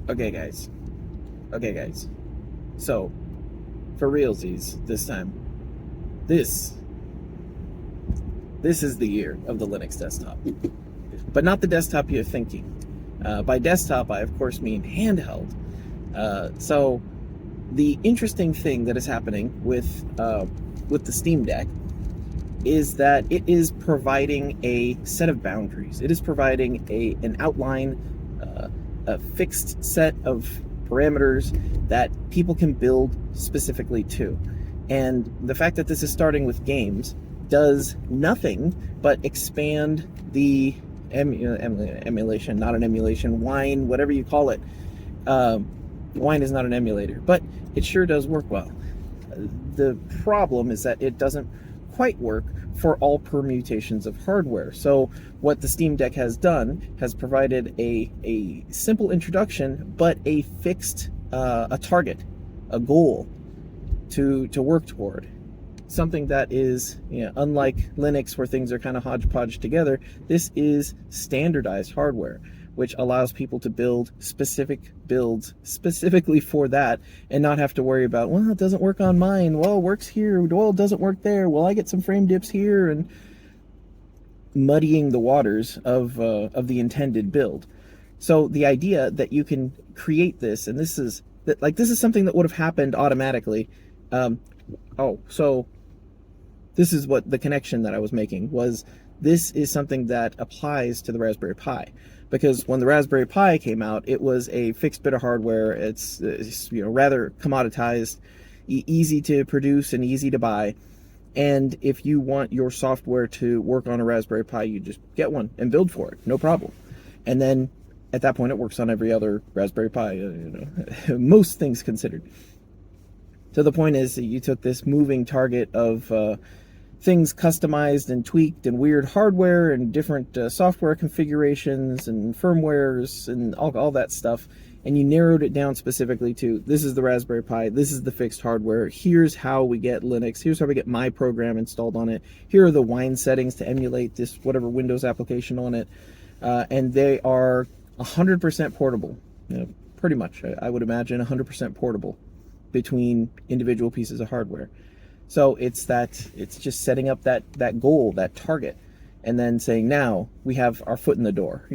Okay, guys. Okay, guys. So, for realsies this time, this this is the year of the Linux desktop, but not the desktop you're thinking. By desktop, I of course mean handheld. So, the interesting thing that is happening with the Steam Deck is that it is providing a set of boundaries. It is providing an outline, a fixed set of parameters that people can build specifically to. And the fact that this is starting with games does nothing but expand the emulation, not an emulation, wine, whatever you call it. Wine is not an emulator, but it sure does work well. The problem is that it doesn't quite work for all permutations of hardware. So what the Steam Deck has done has provided a simple introduction, but a fixed a target, a goal to work toward. Something that is, unlike Linux where things are kind of hodgepodge together, this is standardized hardware, which allows people to build specific builds specifically for that and not have to worry about, well, it doesn't work on mine. Well, it works here. Well, it doesn't work there. Well, I get some frame dips here, and muddying the waters of the intended build. So the idea that you can create this, and this is something that would have happened automatically. So this is what the connection that I was making was. This is something that applies to the Raspberry Pi, because when the Raspberry Pi came out, it was a fixed bit of hardware. It's rather commoditized, easy to produce and easy to buy. And if you want your software to work on a Raspberry Pi, you just get one and build for it, no problem. And then at that point, it works on every other Raspberry Pi, most things considered. So the point is that you took this moving target of things customized and tweaked and weird hardware and different software configurations and firmwares and all that stuff, and you narrowed it down specifically to, this is the Raspberry Pi, this is the fixed hardware, here's how we get Linux, here's how we get my program installed on it, here are the wine settings to emulate this whatever Windows application on it, and they are 100% portable, pretty much, I would imagine 100% portable between individual pieces of hardware. So it's just setting up that goal, that target, and then saying, now we have our foot in the door,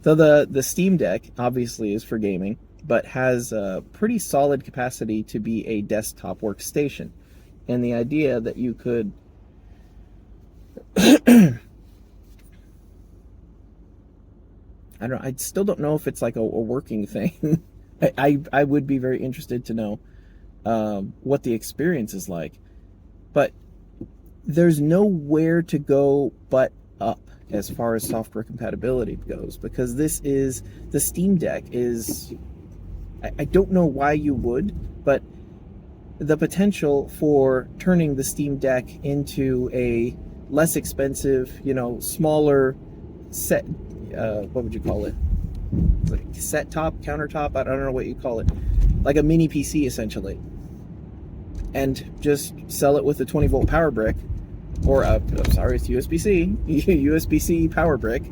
So the Steam Deck obviously is for gaming, but has a pretty solid capacity to be a desktop workstation. And the idea that you could I still don't know if it's like a working thing. I would be very interested to know what the experience is like, but there's nowhere to go but up as far as software compatibility goes, because the Steam Deck is, I don't know why you would, but the potential for turning the Steam Deck into a less expensive, smaller set, what would you call it? Like set top, countertop, I don't know what you call it, like a mini PC essentially, and just sell it with a 20-volt power brick, or it's USB-C, USB-C power brick,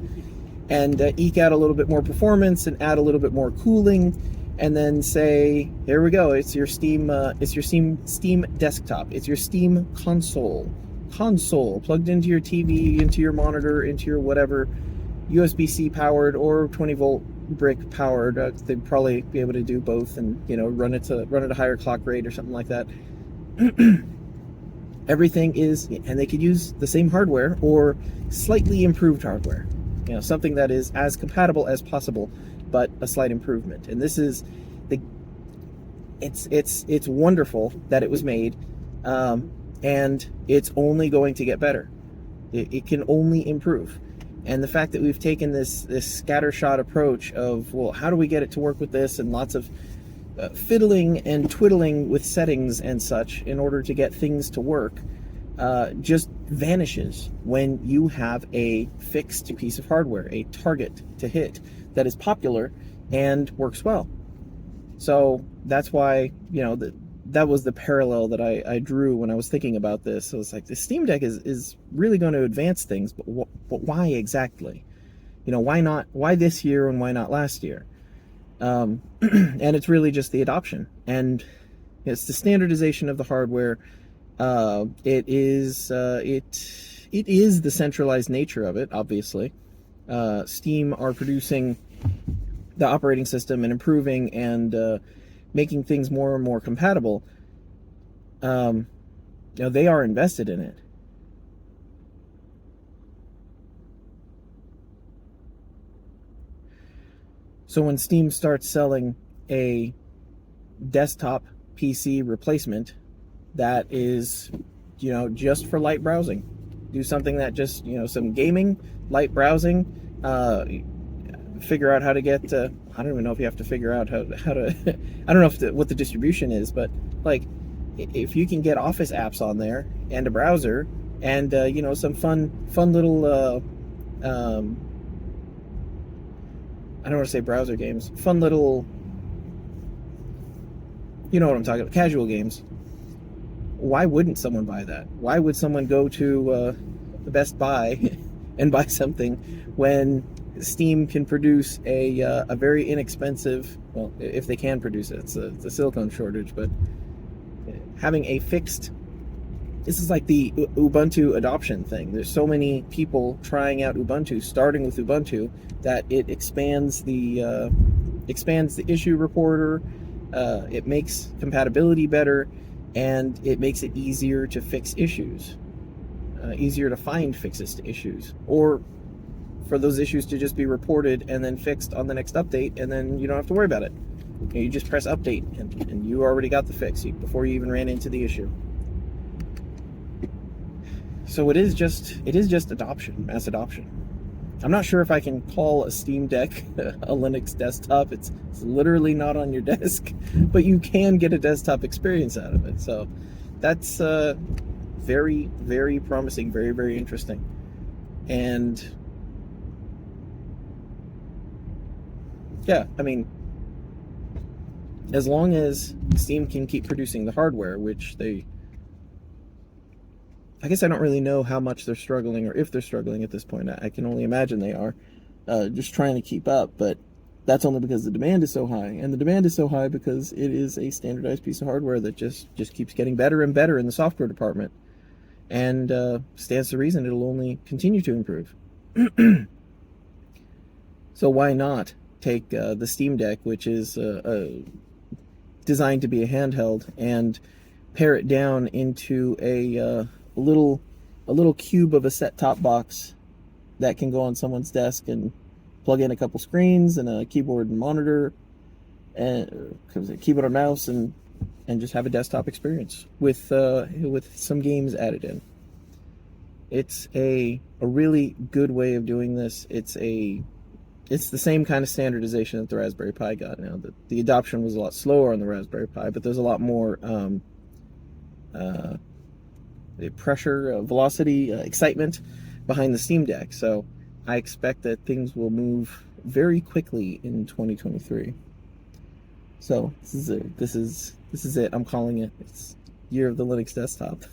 and eke out a little bit more performance and add a little bit more cooling, and then say, here we go, it's your Steam desktop, it's your Steam console plugged into your TV, into your monitor, into your whatever, USB-C powered or 20-volt brick powered. They'd probably be able to do both, and run at a higher clock rate or something like that. Everything is, and they could use the same hardware or slightly improved hardware, something that is as compatible as possible, but a slight improvement. And this is it's wonderful that it was made, and it's only going to get better. It can only improve. And the fact that we've taken this scattershot approach of, well, how do we get it to work with this, and lots of fiddling and twiddling with settings and such in order to get things to work, just vanishes when you have a fixed piece of hardware, a target to hit that is popular and works well. So that's why, that was the parallel that I drew when I was thinking about this. So it's like, the Steam Deck is really going to advance things, but why exactly? Why not? Why this year and why not last year? And it's really just the adoption, and it's the standardization of the hardware. It is the centralized nature of it, obviously. Steam are producing the operating system and improving and making things more and more compatible. They are invested in it. So when Steam starts selling a desktop PC replacement that is, just for light browsing, do something that just, some gaming, light browsing, figure out how to get, I don't even know if you have to figure out how to, I don't know what the distribution is, but like, if you can get Office apps on there and a browser and, some fun little, I don't want to say browser games, fun little, you know what I'm talking about, casual games. Why wouldn't someone buy that? Why would someone go to the Best Buy and buy something when Steam can produce a very inexpensive, well, if they can produce it, it's a silicone shortage, but having a fixed, this is like the Ubuntu adoption thing. There's so many people trying out Ubuntu, starting with Ubuntu, that it expands the issue reporter. It makes compatibility better, and it makes it easier to fix issues, easier to find fixes to issues, or for those issues to just be reported and then fixed on the next update, and then you don't have to worry about it. You just press update, and you already got the fix before you even ran into the issue. So it is just adoption, mass adoption. I'm not sure if I can call a SteamDeck a Linux desktop. It's literally not on your desk, but you can get a desktop experience out of it. So that's very, very promising, very, very interesting. And yeah, I mean, as long as Steam can keep producing the hardware, which I guess I don't really know how much they're struggling, or if they're struggling at this point. I can only imagine they are, just trying to keep up, but that's only because the demand is so high, and the demand is so high because it is a standardized piece of hardware that just keeps getting better and better in the software department, and stands to reason it'll only continue to improve. So why not take the SteamDeck, which is designed to be a handheld, and pare it down into a little cube of a set-top box that can go on someone's desk and plug in a couple screens and a keyboard and monitor and a keyboard and mouse, and just have a desktop experience with some games added in. It's a really good way of doing this. It's the same kind of standardization that the Raspberry Pi got. Now, the adoption was a lot slower on the Raspberry Pi, but there's a lot more pressure, velocity, excitement behind the SteamDeck. So I expect that things will move very quickly in 2023. So this is it. This is it. I'm calling it. It's year of the Linux desktop.